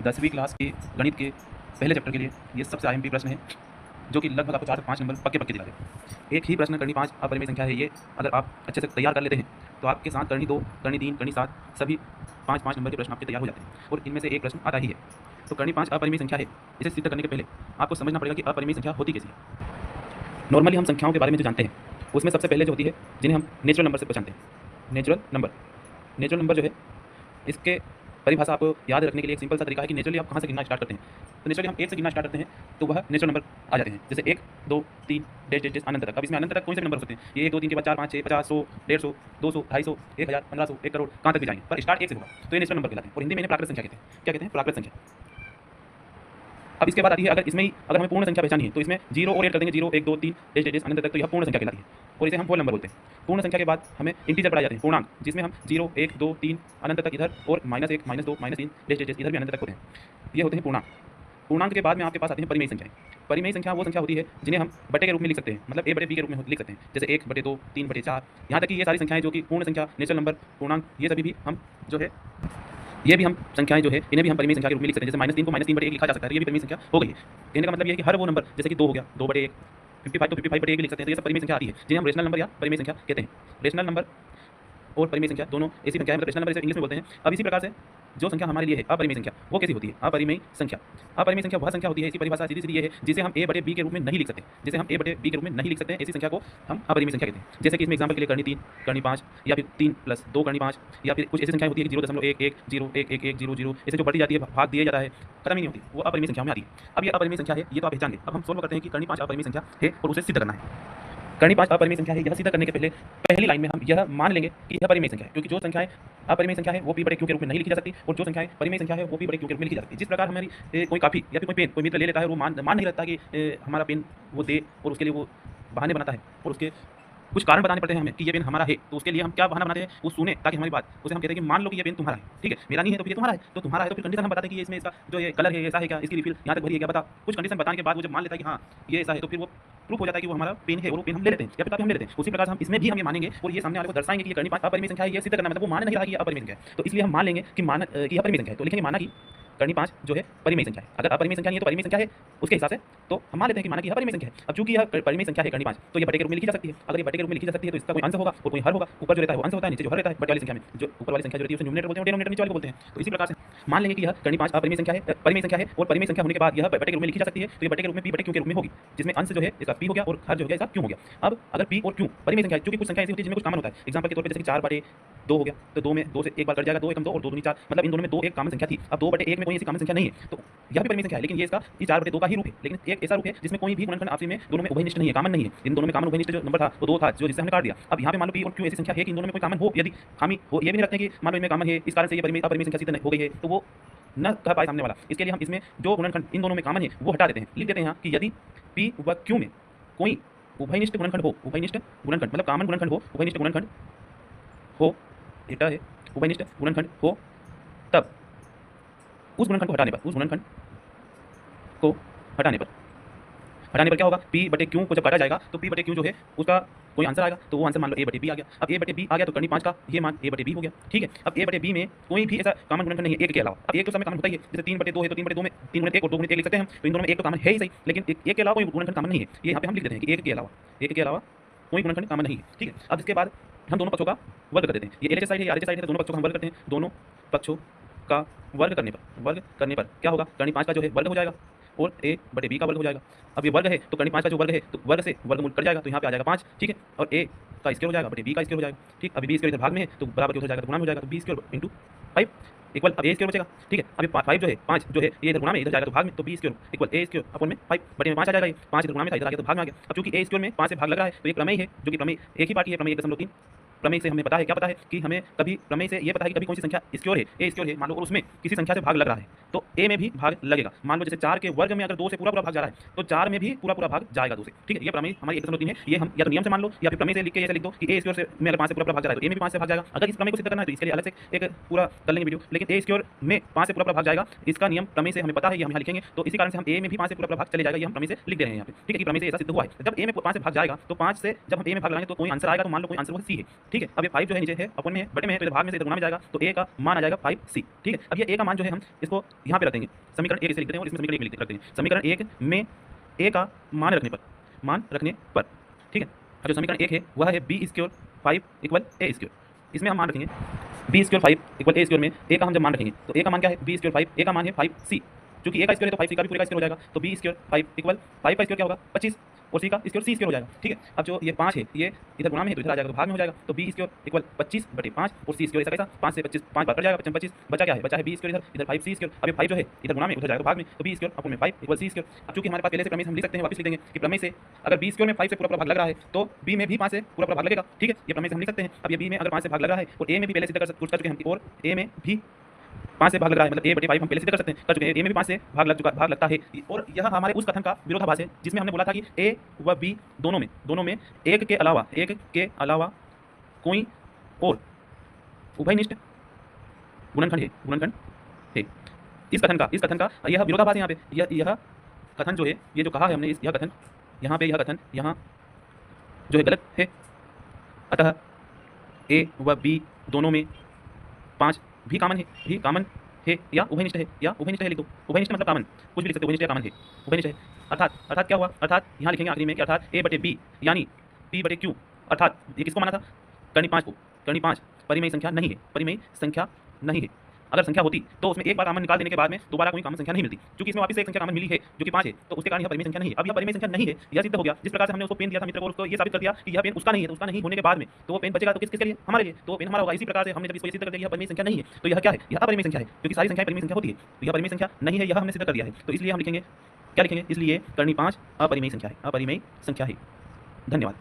10वीं क्लास के गणित के पहले चैप्टर के लिए ये सबसे आईएमपी प्रश्न है, जो कि लगभग आपको 4 से 5 नंबर पक्के पक्के दिला दे। एक ही प्रश्न करनी 5 अपरिमेय संख्या है, ये अगर आप अच्छे से तैयार कर लेते हैं तो आपके साथ करनी 2, करनी 3, करनी 7 सभी 5-5 नंबर के प्रश्न आपके तैयार हो जाते हैं, और इनमें से एक प्रश्न आता ही है। तो करनी 5 अपरिमेय संख्या है, इसे सिद्ध करने के पहले आपको समझना पड़ेगा कि अपरिमेय संख्या होती कैसी है। नॉर्मली हम संख्याओं के बारे में जो जानते हैं उसमें सबसे पहले जो होती है, जिन्हें हम नेचुरल नंबर से पहचानते हैं। नेचुरल नंबर जो है, इसके परिभाषा आपको याद रखने के लिए एक सिंपल सा तरीका है कि नेचुरली आप कहाँ से गिनना स्टार्ट करते हैं। तो नेचुरली हम 1 से गिनना स्टार्ट करते हैं तो वह नेचुरल नंबर आ जाते हैं, जैसे 1, 2, 3 डैश डैश डैश अनंत तक। अब इसमें अनंत तक कौन से नंबर हो सकते हैं? ये 1, 2, 3 के बाद 4, 5, 6, 50, 100, 150, 200, 250, 1000, 1500, 1 करोड़, कहाँ तक भी जाएंगे, पर स्टार्ट 1 से होगा, तो ये नेचुरल नंबर कहलाते हैं। और हिंदी में इन्हें प्राकृत संख्या कहते हैं। क्या कहते हैं? प्राकृत संख्या। अब इसके बाद आती है, अगर इसमें ही अगर हमें पूर्ण संख्या पहचानी है तो इसमें 0 और ऐड कर देंगे, 0, 1, 2, 3 डैश डैश अनंत तक, तो यह पूर्ण संख्या कहलाती है, और इसे हम होल नंबर बोलते हैं। पूर्ण संख्या के बाद हमें इंटीजर पढ़ाए जाते हैं, पूर्णांक, जिसमें हम 0, 1, 2, 3 अनंत तक इधर, और -1, -2, -3 डैश डैश इधर भी अनंत तक होते हैं। ये होते हैं पूर्णांक। पूर्णांक के बाद में आपके पास आते हैं परिमेय संख्याएं। परिमेय संख्या वो संख्या होती है जिन्हें हम बटे के रूप में लिख सकते हैं, मतलब a/b के रूप में लिख सकते हैं, जैसे 1/2, 3/4, यहाँ तक कि ये सारी संख्याएं जो कि पूर्ण संख्या, नेचुरल नंबर, पूर्णांक, ये सभी भी हम जो है, ये भी हम संख्याएं जो है इन्हें भी हम परिमेय संख्या के रूप में लिख सकते हैं। जैसे -3 को -3/1 लिखा जा सकता है, ये भी परिमेय संख्या हो गई है। कहने का मतलब ये है कि हर वो नंबर, जैसे कि 2 हो गया, 2/1, 55 तो 55/1 भी लिख सकते हैं, तो ये सब परिमेय संख्या आती है, जिन्हें हम रेशनल नंबर या परिमेय संख्या कहते हैं। रेशनल नंबर और परिमेय संख्या दोनों ऐसी संख्या है, मतलब रेशनल नंबर इसे इंग्लिश में बोलते हैं। अब इसी प्रकार से जो संख्या हमारे लिए है अपरिमेय संख्या, वो कैसी होती है? अपरिमेय संख्या। अपरिमेय संख्या वह संख्या होती है, इसकी परिभाषा सीधी सीधी ये है, जिसे हम a/b के रूप में नहीं लिख सकते। जिसे हम a/b के रूप में नहीं लिख सकते हैं, ऐसी संख्या को हम अपरिमेय संख्या कहते हैं। जैसे कि इसमें एग्जांपल के लिए करनी 3, करनी 5, या फिर 3 + 2 करनी 5, या फिर कुछ ऐसी संख्या होती है कि 0.11, 0, 1, 1, 1, 0, 0, ऐसे जो बढ़ती जाती है, भाग दिया जाता है, खत्म ही नहीं होती, वो अपरिमेय संख्या में आती है। अब ये अपरिमेय संख्या है, ये तो आप पहचान गए। अब हम सोल्व करते हैं कि करनी 5 अपरिमेय संख्या है और उसे सिद्ध करना है। करनी 5 अपरिमेय संख्या है, यह सिद्ध करने के पहले पहली लाइन में हम यह मान लेंगे कि यह परिमेय संख्या है, क्योंकि जो संख्याएं अपरिमेय संख्या है वो p/q के रूप में नहीं लिखी जा सकती, और जो संख्याएं परिमेय संख्या है वो p/q के रूप में लिखी जा सकती है। जिस प्रकार हमारी कोई काफ़ी या फिर कोई पेन कोई मित्र ले लेता है, वो मान नहीं रहता कि हमारा पेन वो दे, और उसके लिए वो बहाने बनाता है, और उसके कुछ कारण बताने पड़ते हैं हमें कि ये पेन हमारा है। तो उसके लिए हम क्या बहाना बनाते हैं, वो सुने ताकि हमारी बात, उसे हम कहते हैं कि मान लो कि ये पेन तुम्हारा है, ठीक है, मेरा नहीं है तो फिर ये तुम्हारा है, तो तुम्हारा है तो फिर कंडीशन हम बताते हैं कि ये इसमें इसका जो ये कलर है ऐसा है क्या, इसकी रिफिल यहाँ तक भरी है क्या, बता। कुछ कंडीशन बताने के बाद वो जब मान लेता है कि हाँ ये ऐसा है, तो फिर वो प्रूफ हो जाता है कि वो हमारा पेन है, और वो पेन हम ले लेते हैं, या फिर काफी हम ले लेते हैं। उसी प्रकार से हम इसमें भी हम ये मानेंगे और ये सामने वाले को दर्शाएंगे कि ये करनी 5 अपरिमेय संख्या है, ये सिद्ध करना मतलब वो मान नहीं रहा कि ये अपरिमेय संख्या है, तो इसलिए हम मान लेंगे कि कि अपरिमेय संख्या है। तो लिखेंगे माना कि करनी 5 जो है परिमेय संख्या है। अगर अपरिमेय संख्या नहीं है तो परिमेय संख्या है, उसके हिसाब से तो हम मान लेते हैं कि माना कि यह परिमेय संख्या है। अब चूंकि यह परिमेय संख्या है करनी 5, तो ये बटे के रूप में लिखी जा सकती है। अगर ये बटे के रूप में लिखी जा सकती है तो इसका कोई अंश होगा और कोई हर होगा। ऊपर जो रहता है वो अंश होता है, नीचे जो हर रहता है बटे वाली संख्या में, जो ऊपर वाली संख्या जो रहती है उसे न्यूमरेटर बोलते हैं, डिनोमिनेटर नीचे वाले को बोलते हैं। तो इसी प्रकार से मान लेंगे कि यह करनी 5 अपरिमेय संख्या है, परिमेय संख्या है, और परिमेय संख्या होने के बाद यह बटे के रूप में लिखी जा सकती है, तो ये बटे के रूप में p/q के रूप में होगी, जिसमें अंश जो है इसका p हो गया और हर जो हो गया इसका q हो गया। अब अगर p और q परिमेय संख्या है, क्योंकि कुछ संख्या ऐसी होती है जिनमें कुछ कॉमन होता है, एग्जांपल के तौर पे जैसे कि 4/2 हो गया, तो 2 में 2 से एक बार कट जाएगा, 2 एकम 2 और 2 दूनी 4, मतलब इन दोनों में 2 एक कॉमन संख्या थी। अब 2/1 में कोई ऐसी कॉमन संख्या नहीं है, तो यह भी परिमेय संख्या है, लेकिन ये इसका 4/2 का ही रूप है, लेकिन एक ऐसा रूप है जिसमें कोई भी गुणनखंड आपसी में दोनों में उभयनिष्ठ नहीं है, कॉमन नहीं है। इन दोनों में कॉमन उभयनिष्ठ जो नंबर था वो 2 था, जो जिसे हमने काट दिया। अब यहाँ पे मान लो p और q ऐसी संख्या है कि इन दोनों में कोई कॉमन हो, यदि खामी हो, ये भी नहीं रखते कि मान लो इनमें कॉमन है, इस कारण से ये अपरिमेय संख्या सिद्ध हो गई है, तो वो न कह पाए सामने वाला। इसके लिए हम इसमें जो गुणनखंड इन दोनों में कॉमन है वो हटा देते हैं, लिख देते हैं यहाँ कि यदि p व q में कोई उभयनिष्ठ गुणनखंड हो, उभयनिष्ठ गुणनखंड मतलब कॉमन गुणनखंड हो, उभयनिष्ठ गुणनखंड हो, डेटा है, उभयनिष्ठ गुणनखंड हो, तब उस गुणनखंड को हटाने पर, उस गुणनखंड को हटाने पर क्या होगा, p/q को जब काटा जाएगा तो p/q जो है उसका कोई आंसर आएगा, तो वो आंसर मान लो a/b आ गया। अब a/b आ गया तो करनी 5 का ये मान a/b हो गया, ठीक है। अब a/b में कोई भी ऐसा कॉमन गुणनखंड नहीं है एक के अलावा। अब एक तो समय कॉमन होता ही है, जैसे 3/2 है तो 3/2 में 3 × 1 और 2 × 1 लिख सकते हैं हम, तो इन दोनों में एक तो कॉमन है ही सही, लेकिन एक के अलावा कोई गुणनखंड कॉमन नहीं है। ये यहाँ पे हम लिख देते हैं कि एक के अलावा कोई गुणनखंड कॉमन नहीं है, ठीक है। अब इसके बाद हम दोनों पक्षों का वर्ग कर देते हैं, ये LHS साइड है, RHS साइड है, दोनों पक्षों का हम वर्ग करते हैं। दोनों पक्षों का वर्ग करने पर क्या होगा, करनी 5 का जो है वर्ग हो जाएगा और a/b का वर्ग हो जाएगा। अब ये वर्ग है तो करनी 5 का जो वर्ग है तो वर्ग से वर्गमूल कट जाएगा, तो यहाँ पे आ जाएगा 5, ठीक है, और a का स्क्वायर हो जाएगा बटे b का स्क्वायर हो जाएगा, ठीक। अभी b स्क्वायर इधर भाग में है तो बराबर क्या हो जाएगा, तो गुणा में हो जाएगा, तो b स्क्वायर × 5 इक्वल अब a स्क्वायर बचेगा, ठीक है। अब ये 5 जो है 5 जो है ये इधर गुणा में इधर जाएगा तो भाग में, तो b square equal a square upon में 5 बटे में 5 आ जाएगा। ये 5 इधर गुणा में था, इधर आ गया तो भाग में आ गया। अब चूंकि a स्क्वायर में 5 से भाग लग रहा है तो ये प्रमेय है, जो कि प्रमेय एक ही पार्टी है, प्रमेय 1.3। प्रमेय से हमें पता है, क्या पता है कि हमें कभी प्रमेय से ये पता है कि कभी कौन सी संख्या स्क्वायर है, a स्क्वायर है मान लो, और उसमें किसी संख्या से भाग लग रहा है तो a में भी भाग लगेगा। मान लो जैसे 4 के वर्ग में अगर 2 से पूरा भाग जा रहा है तो 4 में भी पूरा भाग जाएगा 2 से, ठीक है। ये प्रमेय हमारी 1.3 है, ये हम या तो नियम से मान लो या फिर प्रमेय से लिख के ऐसे लिख दो कि a स्क्वायर से में अगर 5 से पूरा भाग जा रहा है तो a में भी 5 से भाग जाएगा। अगर इस प्रमेय को सिद्ध करना है तो इसके लिए अलग से एक पूरा कर लेंगे वीडियो, लेकिन a स्क्वायर में 5 से पूरा भाग जाएगा, इसका नियम प्रमेय से हमें पता है, ये हम यहाँ लिखेंगे। तो इसी कारण से हम a में भी 5 से पूरा भाग चले जाएगा, ये हम प्रमेय से लिख दे रहे हैं यहाँ पे, ठीक है, कि प्रमेय से ऐसा सिद्ध हुआ है। जब a में 5 से भाग जाएगा तो 5 से जब हम a में भाग लगाएंगे तो कोई आंसर आएगा, तो मान लो कोई आंसर वो c है, ठीक है। अब ये 5 जो है नीचे है अपन में है, बटे में है, तो इधर भाग में से इधर गुणा में जाएगा तो a का मान आ जाएगा 5c, ठीक है। अब ये a का मान जो है हम इसको यहाँ पे रख देंगे, समीकरण एक इसे लिख देते हैं और इसमें समीकरण एक में रख देंगे। समीकरण एक में ए का मान रखने पर, ठीक है। और जो समीकरण एक है वह है बी स्क्वायर 5 इक्वल ए स्क्वायर। इसमें हम मान रखेंगे बी स्क्वायर 5 इक्वल ए स्क्वायर में ए का हम जब मान रखेंगे तो ए का मान क्या है, बी स्क्वायर 5, ए का मान है 5c, क्योंकि ए का स्क्वायर है तो 5c का भी पूरे का स्क्वायर हो जाएगा, तो बी स्क्वायर 5 इक्वल 5 का स्क्वायर क्या होगा 25 और सी का स्क्वायर सी स्क्वायर हो जाएगा, ठीक है। अब जो ये 5 है ये इधर गुणा में है तो इधर आ जाएगा तो भाग में हो जाएगा, तो बी स्क्वायर इक्वल 25/5 और सी स्क्वायर ऐसा कैसा 5 से 25 5 बार कट जाएगा, 25 बचा क्या है, बचा है बी स्क्वायर इधर 5 सी स्क्वायर। अब ये 5 जो है इधर गुणा में उधर जाएगा तो भाग में, तो बी स्क्वायर अपन में 5 इक्वल सी स्क्वायर। अब चूंकि हमारे पास पहले से प्रमेय हम लिख सकते हैं, वापस लिख देंगे कि प्रमेय से अगर बी स्क्वायर में 5 से पूरा भाग लग रहा है तो बी में भी 5 से पूरा भाग लगेगा, ठीक है। ये प्रमेय से हम लिख सकते हैं। अब ये बी में अगर 5 से भाग लग रहा है और ए में भी पहले सिद्ध कर चुके हैं और ए में भी 5 से भाग लग रहा है, मतलब a/5 हम पहले सिद्ध कर सकते हैं, कर चुके हैं, ए में भी 5 से भाग लगता है। और यह हमारे उस कथन का विरोधाभास है जिसमें हमने बोला था कि ए व बी दोनों में एक के अलावा कोई और उभयनिष्ठ गुणनखंड है। इस कथन का यह विरोधाभास है। यहाँ पे यह कथन जो है, ये जो कहा है हमने, यह कथन यहाँ जो है गलत है। अतः ए व बी दोनों में 5 भी कामन है या उभयनिष्ठ है, लिख दो। उभयनिष्ठ मतलब कामन, कुछ भी लिख सकते हो, उभयनिष्ठ या कामन है, उभयनिष्ठ है। अर्थात क्या हुआ, अर्थात यहाँ लिखेंगे आखिरी में कि अर्थात a/b यानी p/q, अर्थात ये किसको माना था, कर्णी 5 को। कर्णी 5 परिमेय संख्या नहीं है। अगर संख्या होती तो उसमें एक बार कामन निकाल देने के बाद में दोबारा कोई कामन संख्या नहीं मिलती, क्योंकि इसमें वापस से एक संख्या कामन मिली है जो कि 5 है, तो उसके कारण यह परिमेय संख्या नहीं है। अब यह परिमेय संख्या नहीं है, यह सिद्ध हो गया। जिस प्रकार से हमने उसको पेन दिया था मित्र को, उसको ये साबित कर दिया कि यह पेन उसका नहीं है, तो उसका नहीं होने के बाद में तो वो पेन बचेगा तो किसके लिए, हमारे लिए, तो वो पेन हमारा होगा। इसी प्रकार से हमने जब इसको सिद्ध कर दिया यह परिमेय संख्या नहीं है, तो यह क्या है, यह अपरिमेय संख्या है, क्योंकि सारी संख्याएं परिमेय संख्या होती है, तो यह परिमेय संख्या नहीं है, यह हमने सिद्ध कर दिया है। तो इसलिए हम लिखेंगे क्या लिखेंगे, इसलिए कर्णी 5 अपरिमेय संख्या है। धन्यवाद।